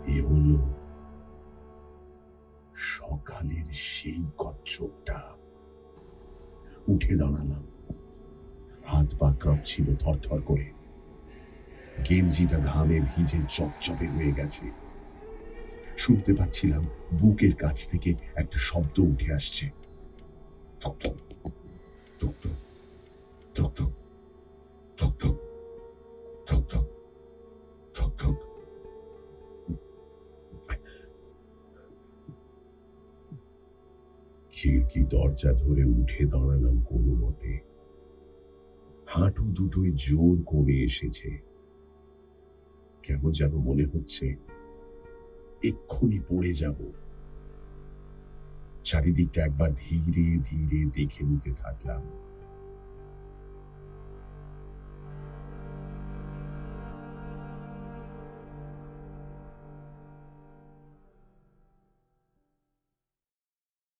এ হলো সকালের সেই কচ্ছপটা। উঠে দাঁড়ালাম, হাত পা কাঁপছিল থরথর করে, গেঞ্জিটা ঘামে ভিজে চপচপে হয়ে গেছে। শুনতে পাচ্ছিলাম বুকের কাছ থেকে একটা শব্দ উঠে আসছে, ঠক ঠক ঠক ঠক ঠক ঠক ঠক ঠক ঠক ঠক ঠক ঠক। খিড়কি দরজা ধরে উঠে দাঁড়ালাম কোনো মতে। হাঁটু দুটোই জোর কমে এসেছে। কেমন যেন মনে হচ্ছে এক্ষুনি পড়ে যাব। চারিদিকটা একবার ধীরে ধীরে দেখে নিতে থাকলাম।